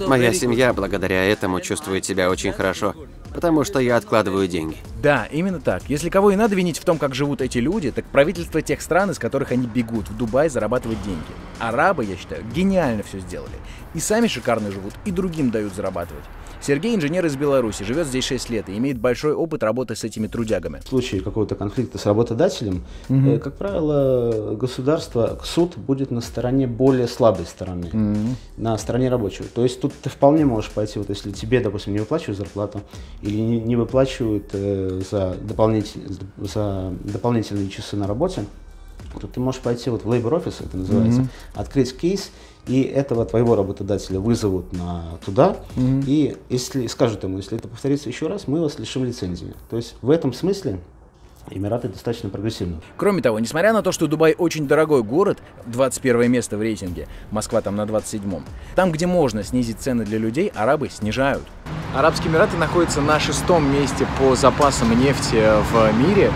Моя семья благодаря этому чувствует себя очень хорошо, потому что я откладываю деньги. Да, именно так. Если кого и надо винить в том, как живут эти люди, так правительство тех стран, из которых они бегут в Дубай зарабатывать деньги. Арабы, я считаю, гениально все сделали. И сами шикарно живут, и другим дают зарабатывать. Сергей инженер из Беларуси, живет здесь 6 лет и имеет большой опыт работы с этими трудягами. В случае какого-то конфликта с работодателем, как правило, государство, суд будет на стороне более слабой стороны, на стороне рабочего. То есть тут ты вполне можешь пойти, вот если тебе, допустим, не выплачивают зарплату или не выплачивают за дополнительные часы на работе, то ты можешь пойти вот в Labor Office, это называется, открыть кейс, и этого твоего работодателя вызовут туда, и если скажут ему, если это повторится еще раз, мы вас лишим лицензии. То есть в этом смысле Эмираты достаточно прогрессивны. Кроме того, несмотря на то, что Дубай очень дорогой город, 21 место в рейтинге, Москва там на 27-м, там, где можно снизить цены для людей, арабы снижают. Арабские Эмираты находятся на 6-м месте по запасам нефти в мире.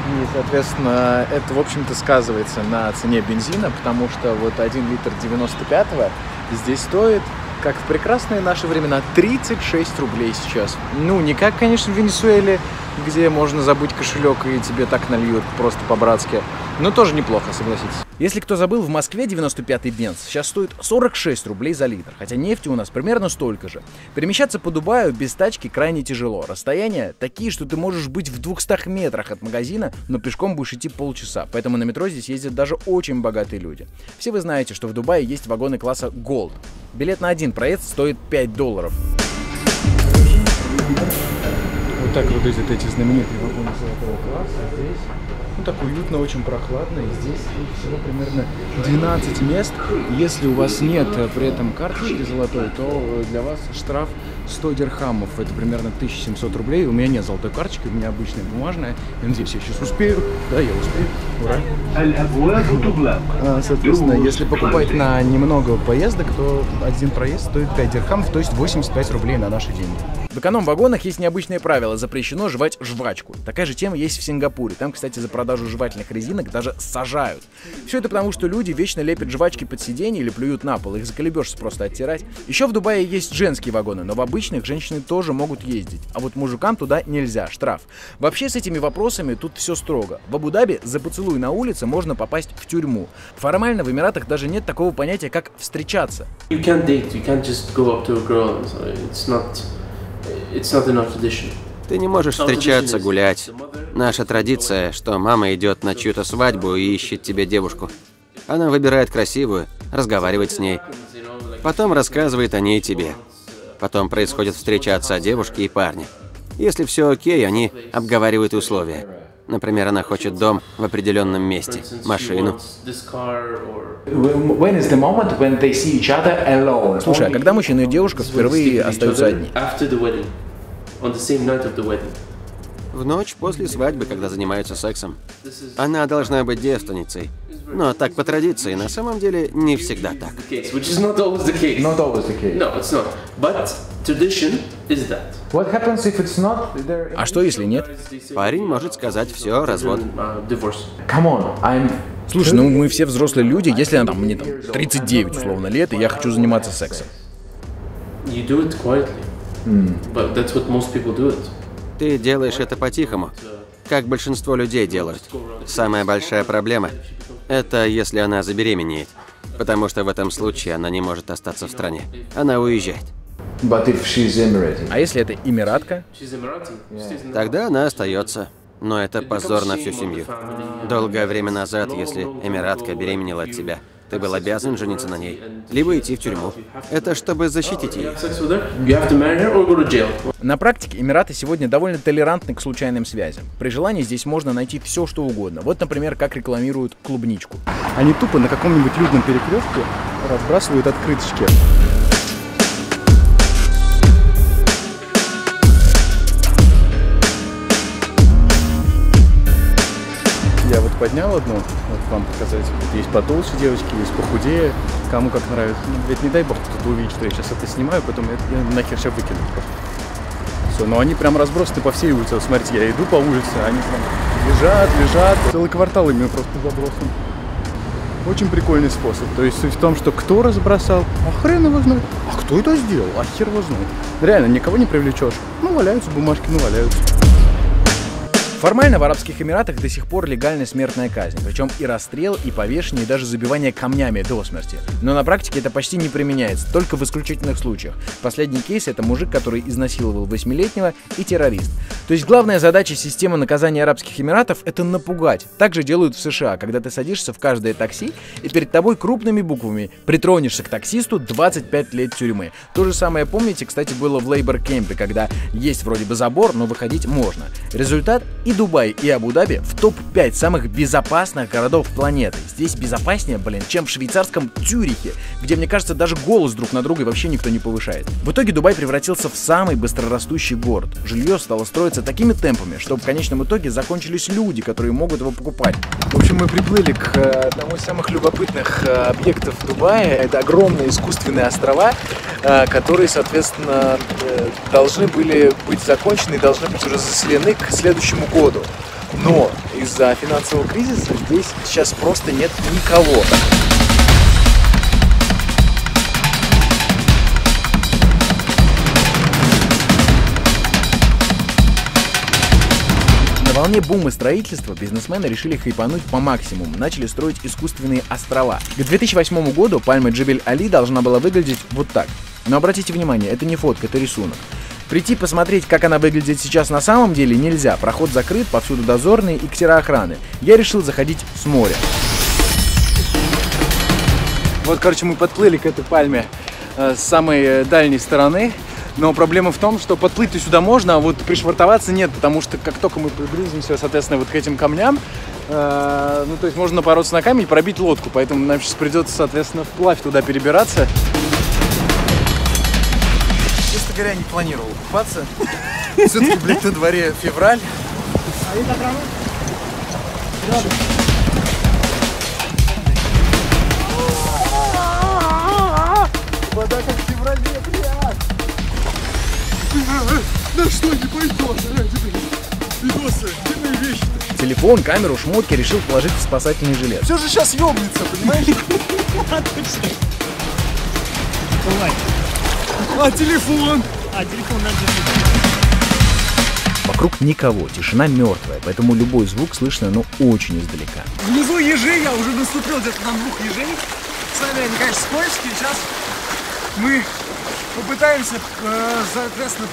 И, соответственно, это, в общем-то, сказывается на цене бензина, потому что вот 1 литр 95-го здесь стоит, как в прекрасные наши времена, 36 рублей сейчас. Ну, не как, конечно, в Венесуэле, где можно забыть кошелек и тебе так нальют просто по-братски. Но тоже неплохо, согласитесь. Если кто забыл, в Москве 95-й бенз сейчас стоит 46 рублей за литр, хотя нефти у нас примерно столько же. Перемещаться по Дубаю без тачки крайне тяжело. Расстояния такие, что ты можешь быть в 200 метрах от магазина, но пешком будешь идти полчаса. Поэтому на метро здесь ездят даже очень богатые люди. Все вы знаете, что в Дубае есть вагоны класса Gold. Билет на один проезд стоит $5. Вот так выглядят эти знаменитые вагоны золотого класса. Здесь так уютно, очень прохладно. И здесь всего примерно 12 мест. Если у вас нет при этом карточки золотой, то для вас штраф 100 дирхамов. Это примерно 1700 рублей. У меня нет золотой карточки, у меня обычная бумажная. Я надеюсь, я сейчас успею. Да, я успею. Ура. Соответственно, если покупать на немного поездок, то один проезд стоит 5 дирхамов, то есть 85 рублей на наши деньги. В эконом-вагонах есть необычное правило: запрещено жевать жвачку. Такая же тема есть в Сингапуре. Там, кстати, за продажу жевательных резинок даже сажают. Все это потому, что люди вечно лепят жвачки под сиденье или плюют на пол. Их заколебешься просто оттирать. Еще в Дубае есть женские вагоны, но в обычных женщины тоже могут ездить. А вот мужикам туда нельзя, штраф. Вообще с этими вопросами тут все строго. В Абу-Даби за поцелуй на улице можно попасть в тюрьму. Формально в Эмиратах даже нет такого понятия, как встречаться. Ты не можешь встречаться, гулять. Наша традиция, что мама идет на чью-то свадьбу и ищет тебе девушку. Она выбирает красивую, разговаривает с ней. Потом рассказывает о ней тебе. Потом происходит встреча отца девушки и парня. Если все окей, они обговаривают условия. Например, она хочет дом в определенном месте, машину. Слушай, а когда мужчина и девушка впервые остаются одни? В ночь после свадьбы, когда занимаются сексом. Она должна быть девственницей. Но так по традиции, на самом деле, не всегда так. А что, если нет? Парень может сказать: все, развод. Слушай, ну мы все взрослые люди, если мне там 39 условно лет, и я хочу заниматься сексом. Ты делаешь это по-тихому, как большинство людей делают. Самая большая проблема – это если она забеременеет, потому что в этом случае она не может остаться в стране. Она уезжает. А если это эмиратка? Тогда она остается. Но это позор на всю семью. Долгое время назад, если эмиратка беременела от тебя, ты был обязан жениться на ней, либо идти в тюрьму. Это чтобы защитить ее. На практике Эмираты сегодня довольно толерантны к случайным связям. При желании здесь можно найти все, что угодно. Вот, например, как рекламируют клубничку. Они тупо на каком-нибудь людном перекрестке разбрасывают открыточки. Я вот поднял одну, вот вам показать. Вот есть потолще девочки, есть похудее, кому как нравится. Ведь не дай бог кто-то увидит, что я сейчас это снимаю, потом я нахер сейчас выкину просто. Все, но они прям разбросаны по всей улице. Вот смотрите, я иду по улице, они прям лежат. Целый квартал ими просто забросан. Очень прикольный способ. То есть суть в том, что кто разбросал, а хрен его знает. А кто это сделал, а хер его знает. Реально, никого не привлечешь. Ну, валяются бумажки, ну, валяются. Формально в Арабских Эмиратах до сих пор легальна смертная казнь, причем и расстрел, и повешение, и даже забивание камнями до смерти. Но на практике это почти не применяется, только в исключительных случаях. Последний кейс — это мужик, который изнасиловал 8-летнего, и террорист. То есть главная задача системы наказания Арабских Эмиратов — это напугать. Так же делают в США, когда ты садишься в каждое такси, и перед тобой крупными буквами «Притронешься к таксисту, 25 лет тюрьмы». То же самое, помните, кстати, было в лейбор-кемпе, когда есть вроде бы забор, но выходить можно. Результат — и Дубай, и Абу-Даби в топ-5 самых безопасных городов планеты. Здесь безопаснее, чем в швейцарском Цюрихе, где, мне кажется, даже голос друг на друга вообще никто не повышает. В итоге Дубай превратился в самый быстрорастущий город. Жилье стало строиться такими темпами, что в конечном итоге закончились люди, которые могут его покупать. В общем, мы приплыли к одному из самых любопытных объектов Дубая. Это огромные искусственные острова, которые, соответственно, должны были быть закончены и должны быть уже заселены к следующему году. Но из-за финансового кризиса здесь сейчас просто нет никого. На волне бума строительства бизнесмены решили хайпануть по максимуму, начали строить искусственные острова. К 2008 году пальма Джебель-Али должна была выглядеть вот так. Но обратите внимание, это не фотка, это рисунок. Прийти посмотреть, как она выглядит сейчас на самом деле, нельзя. Проход закрыт, повсюду дозорные и ксероохраны. Я решил заходить с моря. Вот, короче, мы подплыли к этой пальме с самой дальней стороны. Но проблема в том, что подплыть-то сюда можно, а вот пришвартоваться нет, потому что как только мы приблизимся, соответственно, вот к этим камням, то есть можно напороться на камень и пробить лодку, поэтому нам сейчас придется, соответственно, вплавь туда перебираться. Честно говоря, не планировал купаться. Все-таки, блядь, на дворе февраль. Вода как в феврале, блядь. Да что, не пойдешь, видосы, где мои вещи-то? Телефон, камеру, шмотки решил положить в спасательный жилет. Все же сейчас ёбнется, понимаешь? А телефон? Телефон надо. Вокруг никого, тишина мертвая, поэтому любой звук слышно, но очень издалека. Внизу ежи, я уже наступил где-то на 2 ежей. Сами они, конечно, скользкие. Сейчас мы попытаемся, соответственно,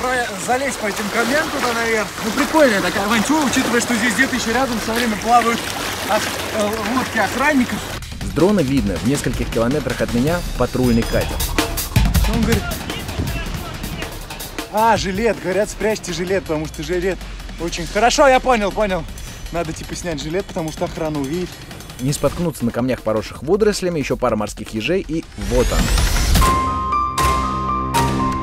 залезть по этим камням туда наверх. Ну, прикольная такая авантюра, учитывая, что здесь где-то еще рядом все время плавают лодки охранников. С дрона видно, в нескольких километрах от меня патрульный катер. Он говорит: жилет, говорят, спрячьте жилет, потому что жилет очень... Хорошо, я понял. Надо типа снять жилет, потому что охрана увидит. Не споткнуться на камнях, поросших водорослями, еще пара морских ежей, и вот он.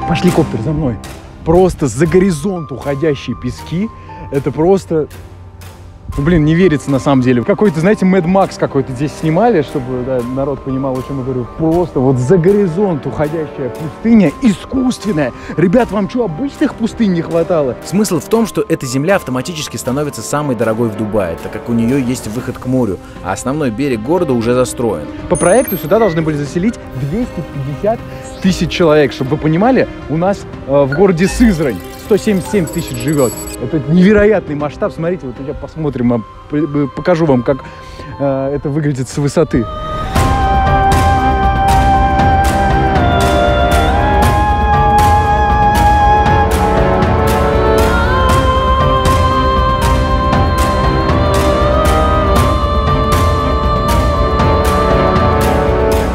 Пошли, коптер, за мной. Просто за горизонт уходящие пески. Это просто... Блин, не верится на самом деле. Какой-то, знаете, Mad Max какой-то здесь снимали, чтобы народ понимал, о чем я говорю. Просто вот за горизонт уходящая пустыня искусственная. Ребят, вам что, обычных пустынь не хватало? Смысл в том, что эта земля автоматически становится самой дорогой в Дубае, так как у нее есть выход к морю, а основной берег города уже застроен. По проекту сюда должны были заселить 250 тысяч человек. Чтобы вы понимали, у нас в городе Сызрань 177 тысяч живет. Это невероятный масштаб. Смотрите, вот я посмотрим, покажу вам, как это выглядит с высоты.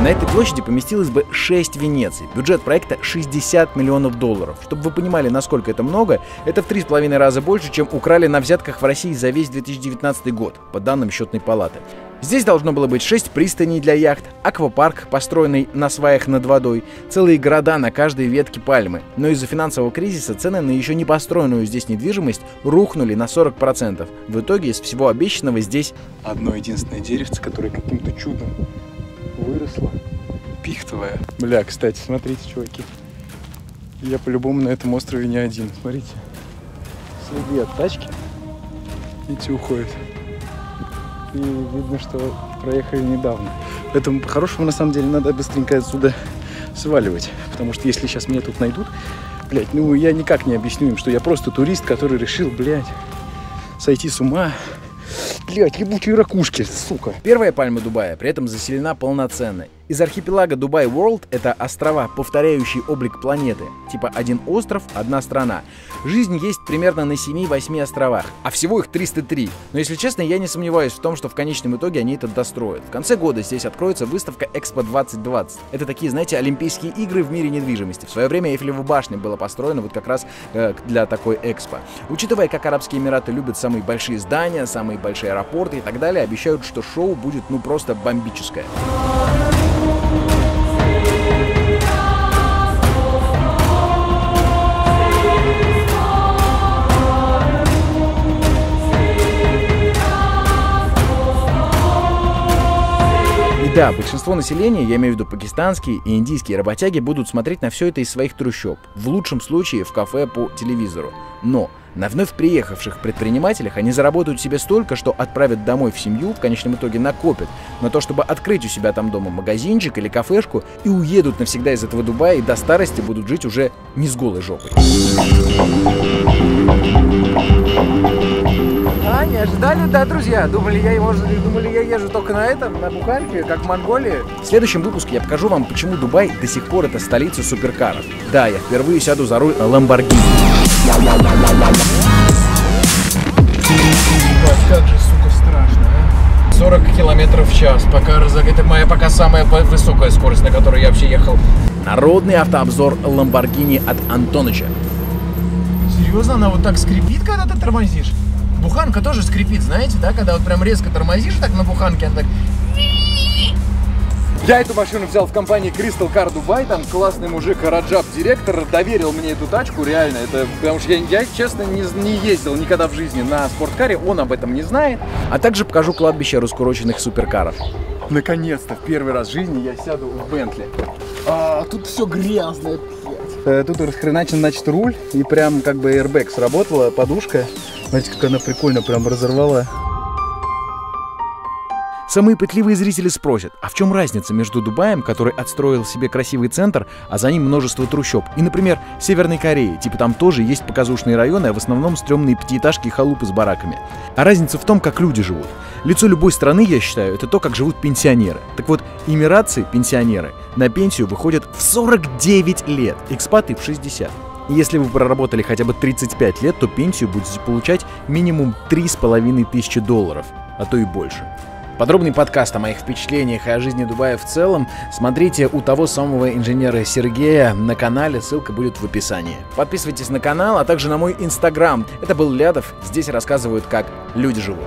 На этой площади поместилось бы 6 Венеций. Бюджет проекта $60 миллионов. Чтобы вы понимали, насколько это много, это в 3,5 раза больше, чем украли на взятках в России за весь 2019 год, по данным Счетной палаты. Здесь должно было быть 6 пристаней для яхт, аквапарк, построенный на сваях над водой, целые города на каждой ветке пальмы. Но из-за финансового кризиса цены на еще не построенную здесь недвижимость рухнули на 40%. В итоге из всего обещанного здесь одно единственное деревце, которое каким-то чудом выросла, пихтовая. Бля, кстати, смотрите, чуваки. Я по-любому на этом острове не один. Смотрите. Следы от тачки. Эти уходят. И видно, что проехали недавно. Поэтому по-хорошему, на самом деле, надо быстренько отсюда сваливать. Потому что если сейчас меня тут найдут, блядь, я никак не объясню им, что я просто турист, который решил, блядь, сойти с ума. Блять, ебучие ракушки, сука. Первая пальма Дубая при этом заселена полноценно. Из архипелага Дубай World это острова, повторяющие облик планеты. Типа один остров, одна страна. Жизнь есть примерно на 7-8 островах, а всего их 303. Но если честно, я не сомневаюсь в том, что в конечном итоге они это достроят. В конце года здесь откроется выставка Экспо 2020. Это такие, знаете, Олимпийские игры в мире недвижимости. В свое время Эйфелева башня была построена вот как раз для такой экспо. Учитывая, как Арабские Эмираты любят самые большие здания, самые большие аэропорты и так далее, обещают, что шоу будет ну просто бомбическое. Да, большинство населения, я имею в виду пакистанские и индийские работяги, будут смотреть на все это из своих трущоб, в лучшем случае в кафе по телевизору. Но на вновь приехавших предпринимателях они заработают себе столько, что отправят домой в семью, в конечном итоге накопят на то, чтобы открыть у себя там дома магазинчик или кафешку, и уедут навсегда из этого Дубая и до старости будут жить уже не с голой жопой. А, не ожидали, да, друзья? Думали, я езжу только на этом, на буханке, как в Монголии? В следующем выпуске я покажу вам, почему Дубай до сих пор это столица суперкаров. Да, я впервые сяду за руль Lamborghini. Как же, сука, страшно, а? 40 километров в час. Это моя пока самая высокая скорость, на которой я вообще ехал. Народный автообзор Lamborghini от Антоныча. Серьезно, она вот так скрипит, когда ты тормозишь? Буханка тоже скрипит, знаете, да? Когда вот прям резко тормозишь так на буханке, она так... Я эту машину взял в компании Crystal Car Dubai, там классный мужик Раджаб, директор, доверил мне эту тачку, реально, это потому что я честно, не ездил никогда в жизни на спорткаре, он об этом не знает. А также покажу кладбище раскуроченных суперкаров. Наконец-то, в первый раз в жизни я сяду в Бентли. Тут все грязное, блядь. Тут расхреначен, значит, руль, и прям как бы airbag сработала, подушка. Знаете, как она прикольно прям разорвала. Самые пытливые зрители спросят, а в чем разница между Дубаем, который отстроил себе красивый центр, а за ним множество трущоб, и, например, Северной Кореей, типа там тоже есть показушные районы, а в основном стрёмные пятиэтажки и халупы с бараками. А разница в том, как люди живут. Лицо любой страны, я считаю, это то, как живут пенсионеры. Так вот, эмиратцы, пенсионеры, на пенсию выходят в 49 лет, экспаты в 60. И если вы проработали хотя бы 35 лет, то пенсию будете получать минимум $3500, а то и больше. Подробный подкаст о моих впечатлениях и о жизни Дубая в целом смотрите у того самого инженера Сергея на канале, ссылка будет в описании. Подписывайтесь на канал, а также на мой инстаграм. Это был Лядов, здесь рассказывают, как люди живут.